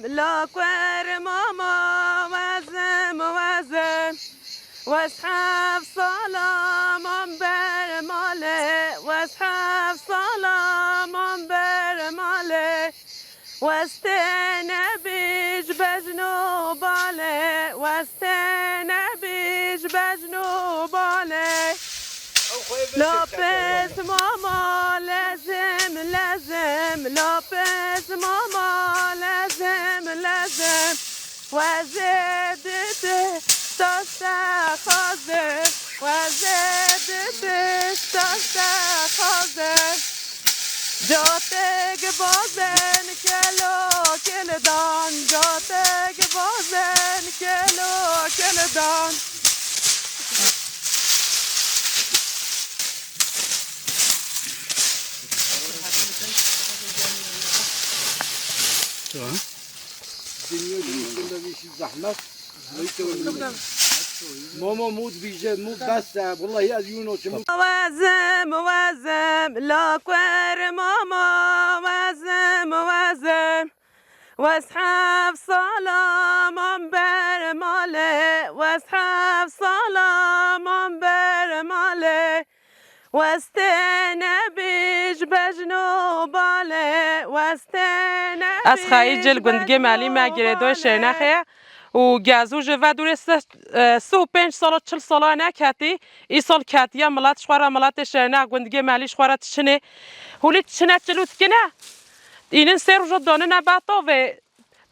لاکور ماما وزم وزم واسحب سلام بر ماله واسحب سلام بر ماله واستنى بيج بجنو بالي واستنى بيج بجنو بالي لابس ماما لازم لازم لابس ماما لازم لازم وزدت تستخزر وزدت تستخزر جاتك بازن کلو کلدان جاتک بازن کلو کلدان زحمت ماما مود بیجه مود دسته والله از یونو چه وزم وزم لاکور ماما وزم وزم واسحب سلام بر ماله واسحب سلام بر ماله واستنى بیج بجنو باله واستنى از خواهی جل گندگی مالی مگیره دوی شرنخه و گازو جوا دوره 35 سال و 40 سال نکتی ای سال کتیه ملت شواره ملت شرنخ گندگی مالی شواره تشنه هولی تشنه چلوت کنه اینن سه روزا دانه نباتا و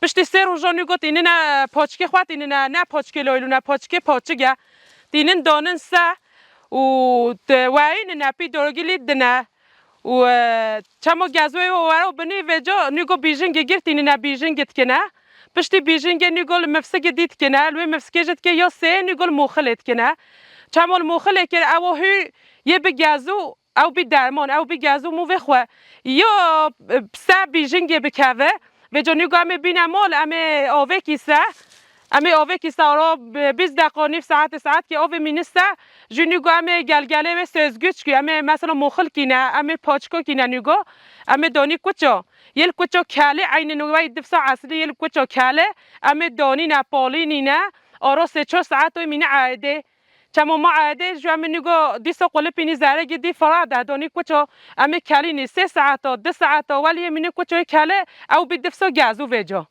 پشت سه روزا نگوت اینن پاچکی خواد اینن نه پاچکی لایلو نه پاچکی پاچگه اینن دانن سه و این نپی درگیلی دنه و چما گازوی و ورا بنی وجا نگو بیژنگ گرت اینن بیژنگت کنه پشتی بیژنگ نگول مفسک دید کنه لوی مفسکجت که یا سه نگول مخلت کنه چما مخلت کنه او هی یه به گازو او بی درمان او بی گازو مو بخواه یا سه بیژنگ بکوه و جا نگو همه بینمال همه آوه کیسه همه آوه کیسه را 20 دقیقه نیف ساعت که آوه مینسته جو نگو همه گلگله و سزگوچ که همه مثلا مخل کینه همه پاچکا کینه نگو همه دانی کچا یل کچا کله عین نگوی دفسا اصلی یل کچا کله همه دانی نپالی نینه آرا 3-4 ساعت مینه عاده چما ما عاده جو همه نگو دیسا قله پینی زره گدی فراده دانی کچا همه کلی نی 3 ساعت 2 ساعت ولی مینه کچا کله او بی دفسا گازو وجا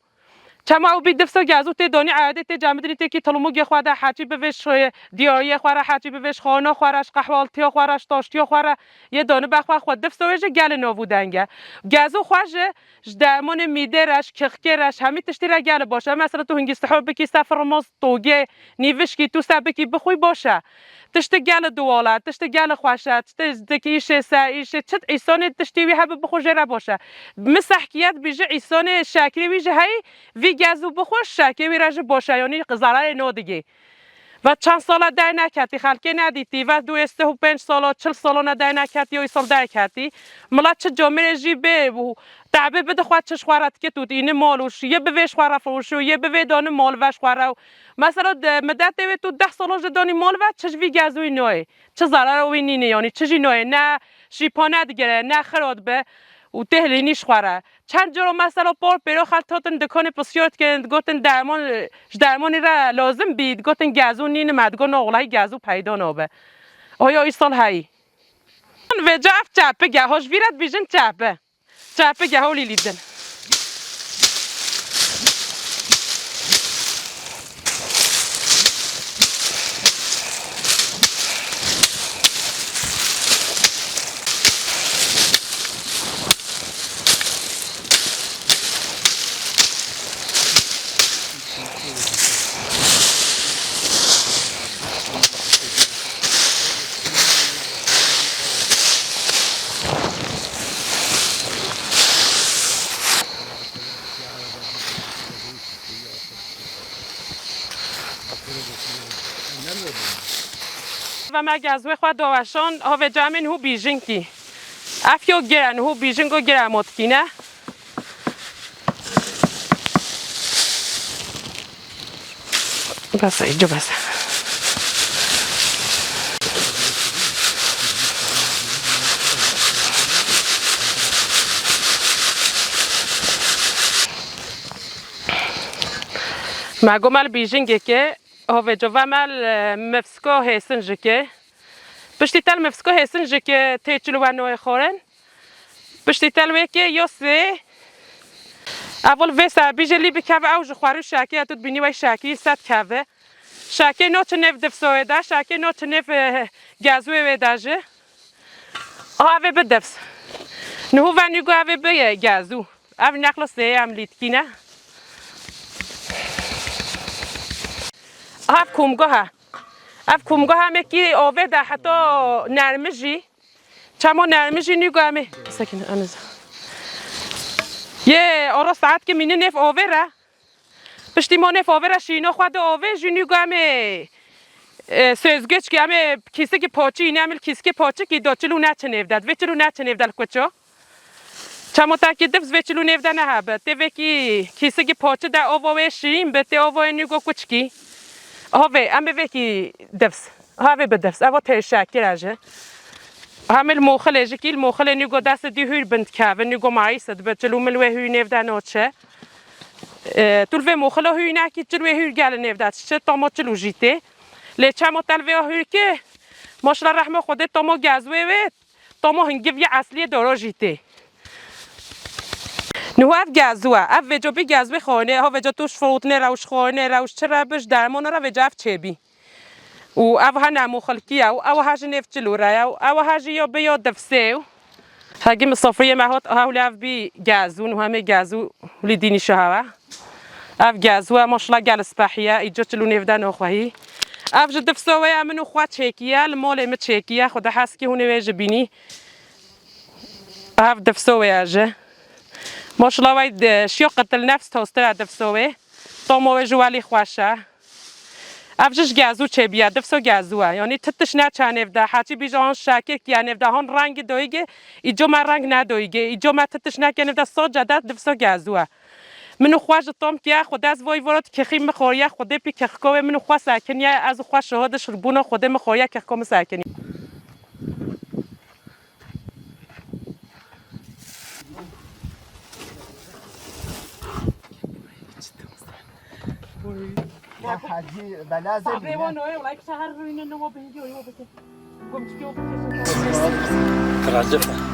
چما او بی دفسا گازو تی دانی عاده تی جامدنی تی کی تلموگ خواده حاجی بوش دیاری خواره حاجی بوش خانه خورش قهوالتی خورش تاشتی خوره یه دانه بخوا خود دفسا وجه گل نوودنگه گازو خوشه درمان میده رش کخکرش همه تشتی را گل باشه مثلا تو هنگی صحاب بکی سفر ماست توگه نیوش کی تو سبکی بخوی باشه تشت گل دواله تشت گل خوشه تشت کیشه سایشه چت ایسان تشتی وی هب بخو جرا باشه مسحکیت بیجه ایسان شکری ویجه هی وی گازو بخوش شکی وی رج باشه یعنی ضرر نو دیگه و چند سال در نکردی خلکی ندیدی و 35 سال 40 سال ندر نکردی و سال در کردی ملت چه جامعه جیبه و تعبه بده خواهد چش خوارد که تو اینه مالوش یه به وش خواره فروشو یه به دانه مال وش خواره مثلا مدت تو 10 سال دانی مال و چش وی گازوی نوعه چه ضرر وی نینه یعنی چه نوعه نه شیپا ندگره نه خراد به و تهلینیش خواره چند جور مثلا پار پیرو خالتاتن دکان پسیارت که گفتن درمانی را لازم بید گفتن گازو نین مدگان اغلای گازو پیدا نابه آیا ای سال هایی و جف چپه گه هاش ویرد بیجن چپه گه هاولی لیدن و ما گازوی خود دواشان ها جامن هو بیژن کی افیو گرن هو بیژن کو گرامات کی نه بس اینجا بس معقومال بیشینگه که هوا جوامال مفسکو هستنجه که بشتی تل مفسکو هستنجه که تیچلو و نوع خورن بشتی تل وی که یوسه اول ویسا بیجلی بکاوه اوج خوارو شاکی اتود بینی وی شاکی ست کاوه شاکی نو تنف دفسوه دا شاکی نو تنف گازوه وی داجه آوه بدفس نهو و نیگو آوه به گازو آوه نقل سه عملیت کینه آف کومگاه همه کی آوه ده حتی نرمجی چما نرمجی نیگوامه سکن آنزا یه آرا ساعت که مینه نف آوه را پشتی ما نف آوه را شینا خود آوه جی نیگوامه سوزگچ که همه کیسه که پاچی اینه همه کیسه که پاچی که دا چلو نچه نفدد و چلو نچه نفدد کچا چما تاکی دفز و چلو نفدد نه هبه ته وکی کیسه که پاچی در آوه شیم به ته آوه نیگو کچکی هاوی ام به کی دفس هاوی به دفس اوا تشکر اجه همل موخل اجه کی الموخل نیگو دست دی هول بند که و نیگو مایست به چلو ملوه هوی نفدن اوچه طول و موخل هوی نکی چلو هوی گل نفدن چه تامو چلو جیته لچه تل و هوی که ماشلا رحمه خود تامو گازوه و تامو هنگی اصلی دارا جیته نو اف گازوه اف وجا بی گازوه خانه ها وجا توش فروت نه روش خانه روش چرا بش درمان را وجا اف چه بی و اف ها نمو خلکی او هاج نف چلو را او هاج یا بی یا دفسه هاگی مسافری مهات هاولی اف بی گازو نو همه گازو لی دینی شهوه اف گازوه ماشلا گل سپاحیه ایجا چلو نفدن اخوهی اف جا دفسه و امنو خواه چکیه المال ام چکیه خود حس که هونه ویج بینی اف دفسه و اجه ماشالله وید شیاقة النفس توستر دفسوه طموه جوالی خوشه افجش گازو چه بیاد دفسو گازوه یعنی تتش نه چنف ده حتی بیجان شاکر کی نف ده هان رنگ دویگه ایجا من رنگ ندویگه ایجا من تتش نه کنف ده سو جدت دفسو گازوه منو خواج تام که خود از وای ورد که خیم مخوریه خود پی که خکوه منو خوا ساکنیه از خوا شهادش ربونه خود مخوریه که خکوم ساکنی يا حاجي بلازم صعبه ونوي ولا شهر رينا نو بيجي ويو بس قمت كيو ترجفها